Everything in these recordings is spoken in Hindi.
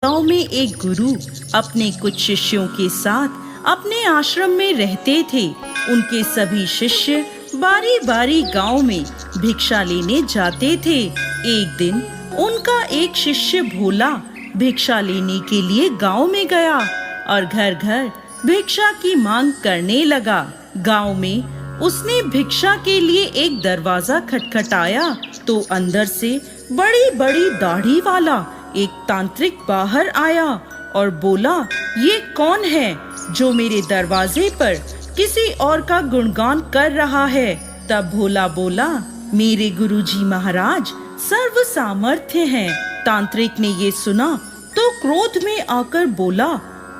गांव में एक गुरु अपने कुछ शिष्यों के साथ अपने आश्रम में रहते थे। उनके सभी शिष्य बारी बारी गांव में भिक्षा लेने जाते थे। एक दिन उनका एक शिष्य भोला भिक्षा लेने के लिए गांव में गया और घर घर भिक्षा की मांग करने लगा। गांव में उसने भिक्षा के लिए एक दरवाजा खटखटाया तो अंदर से बड़ी बड़ी दाढ़ी वाला एक तांत्रिक बाहर आया और बोला, ये कौन है जो मेरे दरवाजे पर किसी और का गुणगान कर रहा है। तब भोला बोला, मेरे गुरुजी महाराज सर्व सामर्थ्य हैं। तांत्रिक ने ये सुना तो क्रोध में आकर बोला,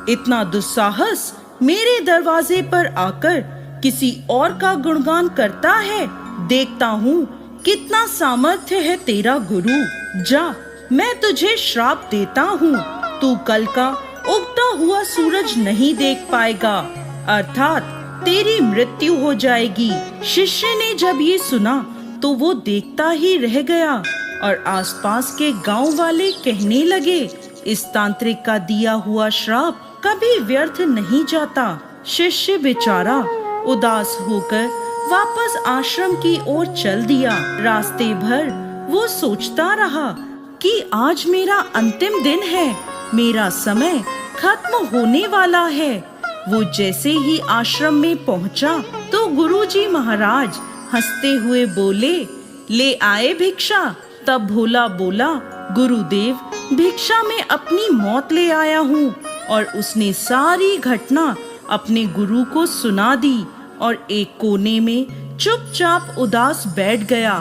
इतना दुस्साहस मेरे दरवाजे पर आकर किसी और का गुणगान करता है। देखता हूँ कितना सामर्थ्य है तेरा गुरु। जा, मैं तुझे श्राप देता हूँ, तू कल का उगता हुआ सूरज नहीं देख पाएगा, अर्थात तेरी मृत्यु हो जाएगी। शिष्य ने जब ये सुना तो वो देखता ही रह गया और आसपास के गांव वाले कहने लगे, इस तांत्रिक का दिया हुआ श्राप कभी व्यर्थ नहीं जाता। शिष्य बेचारा उदास होकर वापस आश्रम की ओर चल दिया। रास्ते भर वो सोचता रहा कि आज मेरा अंतिम दिन है, मेरा समय खत्म होने वाला है। वो जैसे ही आश्रम में पहुंचा तो गुरुजी महाराज हंसते हुए बोले, ले आए भिक्षा। तब भोला बोला, गुरुदेव भिक्षा में अपनी मौत ले आया हूँ। और उसने सारी घटना अपने गुरु को सुना दी और एक कोने में चुपचाप उदास बैठ गया।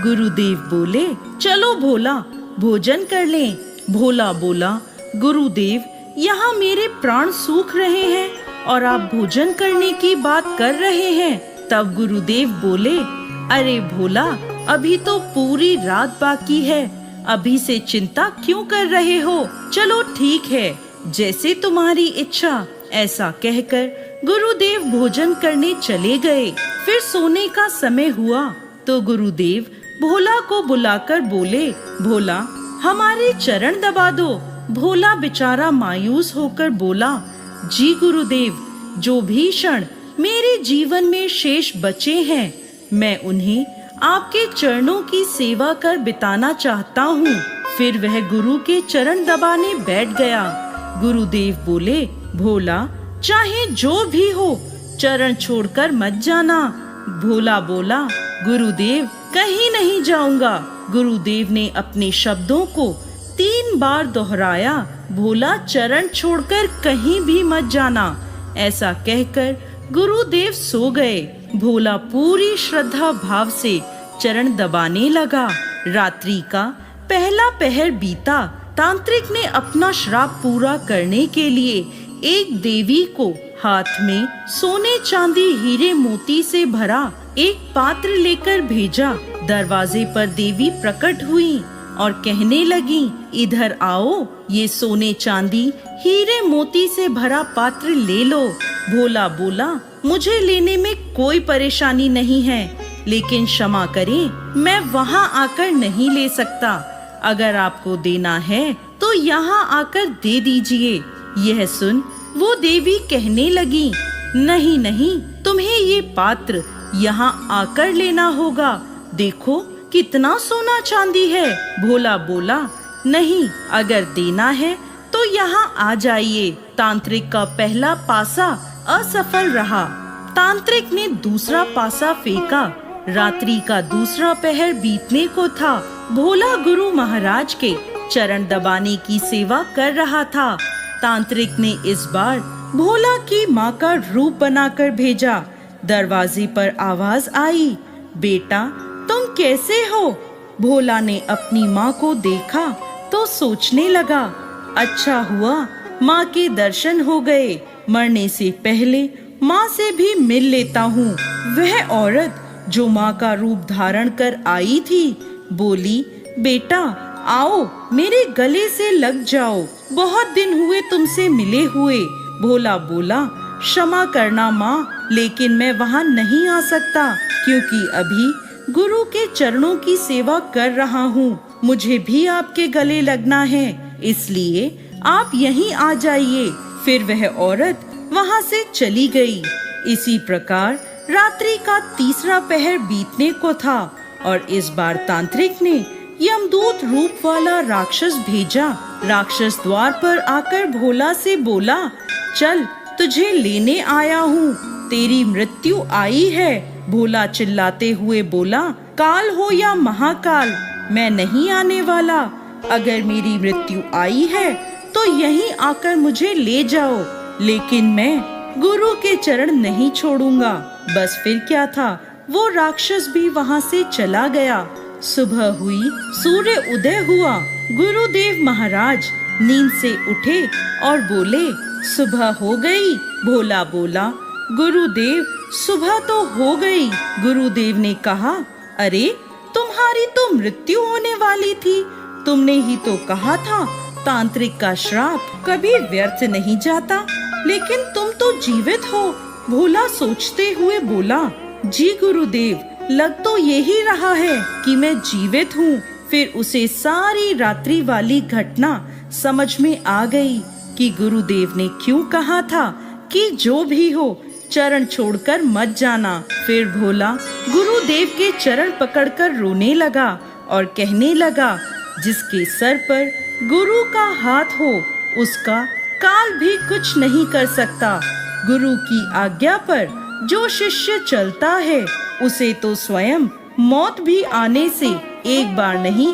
गुरुदेव बोले, चलो भोला भोजन कर लें। भोला बोला, गुरुदेव यहाँ मेरे प्राण सूख रहे हैं और आप भोजन करने की बात कर रहे हैं। तब गुरुदेव बोले, अरे भोला, अभी तो पूरी रात बाकी है, अभी से चिंता क्यों कर रहे हो। चलो ठीक है, जैसे तुम्हारी इच्छा। ऐसा कहकर गुरुदेव भोजन करने चले गए। फिर सोने का समय हुआ तो गुरुदेव भोला को बुलाकर बोले, भोला हमारे चरण दबा दो। भोला बेचारा मायूस होकर बोला, जी गुरुदेव, जो भी क्षण मेरे जीवन में शेष बचे हैं मैं उन्हें आपके चरणों की सेवा कर बिताना चाहता हूँ। फिर वह गुरु के चरण दबाने बैठ गया। गुरुदेव बोले, भोला चाहे जो भी हो चरण छोड़कर मत जाना। भोला बोला, गुरुदेव कहीं नहीं जाऊंगा। गुरुदेव ने अपने शब्दों को 3 बार दोहराया, भोला चरण छोड़कर कहीं भी मत जाना। ऐसा कहकर गुरुदेव सो गए। भोला पूरी श्रद्धा भाव से चरण दबाने लगा। रात्रि का पहला पहर बीता। तांत्रिक ने अपना श्राप पूरा करने के लिए एक देवी को हाथ में सोने चांदी हीरे मोती से भरा एक पात्र लेकर भेजा। दरवाजे पर देवी प्रकट हुई और कहने लगी, इधर आओ, ये सोने चांदी हीरे मोती से भरा पात्र ले लो। भोला बोला, मुझे लेने में कोई परेशानी नहीं है, लेकिन क्षमा करें, मैं वहाँ आकर नहीं ले सकता। अगर आपको देना है तो यहाँ आकर दे दीजिए। यह सुन वो देवी कहने लगी, नहीं नहीं, तुम्हें ये पात्र यहाँ आकर लेना होगा। देखो कितना सोना चांदी है। भोला बोला, नहीं, अगर देना है तो यहाँ आ जाइए। तांत्रिक का पहला पासा असफल रहा। तांत्रिक ने दूसरा पासा फेंका। रात्रि का दूसरा पहर बीतने को था। भोला गुरु महाराज के चरण दबाने की सेवा कर रहा था। तांत्रिक ने इस बार भोला की माँ का रूप बनाकर भेजा। दरवाजे पर आवाज आई, बेटा तुम कैसे हो। भोला ने अपनी माँ को देखा तो सोचने लगा, अच्छा हुआ माँ के दर्शन हो गए, मरने से पहले माँ से भी मिल लेता हूँ। वह औरत जो माँ का रूप धारण कर आई थी बोली, बेटा आओ मेरे गले से लग जाओ, बहुत दिन हुए तुमसे मिले हुए। भोला बोला, क्षमा करना माँ, लेकिन मैं वहाँ नहीं आ सकता क्योंकि अभी गुरु के चरणों की सेवा कर रहा हूँ। मुझे भी आपके गले लगना है, इसलिए आप यहीं आ जाइए। फिर वह औरत वहां से चली गई। इसी प्रकार रात्रि का तीसरा पहर बीतने को था और इस बार तांत्रिक ने यमदूत रूप वाला राक्षस भेजा। राक्षस द्वार पर आकर भोला से बोला, चल तुझे लेने आया हूँ, तेरी मृत्यु आई है। भोला चिल्लाते हुए बोला, काल हो या महाकाल, मैं नहीं आने वाला। अगर मेरी मृत्यु आई है तो यहीं आकर मुझे ले जाओ, लेकिन मैं गुरु के चरण नहीं छोड़ूंगा। बस फिर क्या था, वो राक्षस भी वहां से चला गया। सुबह हुई, सूर्य उदय हुआ। गुरुदेव महाराज नींद से उठे और बोले, सुबह हो गई। भोला बोला, गुरुदेव सुबह तो हो गई। गुरुदेव ने कहा, अरे तुम्हारी तो मृत्यु होने वाली थी, तुमने ही तो कहा था तांत्रिक का श्राप कभी व्यर्थ नहीं जाता, लेकिन तुम तो जीवित हो। भोला सोचते हुए बोला, जी गुरुदेव, लग तो यही रहा है कि मैं जीवित हूँ। फिर उसे सारी रात्रि वाली घटना समझ में आ गई कि गुरुदेव ने क्यों कहा था कि जो भी हो चरण छोड़कर मत जाना। फिर भोला गुरुदेव के चरण पकड़कर रोने लगा और कहने लगा, जिसके सर पर गुरु का हाथ हो उसका काल भी कुछ नहीं कर सकता। गुरु की आज्ञा पर जो शिष्य चलता है उसे तो स्वयं मौत भी आने से एक बार नहीं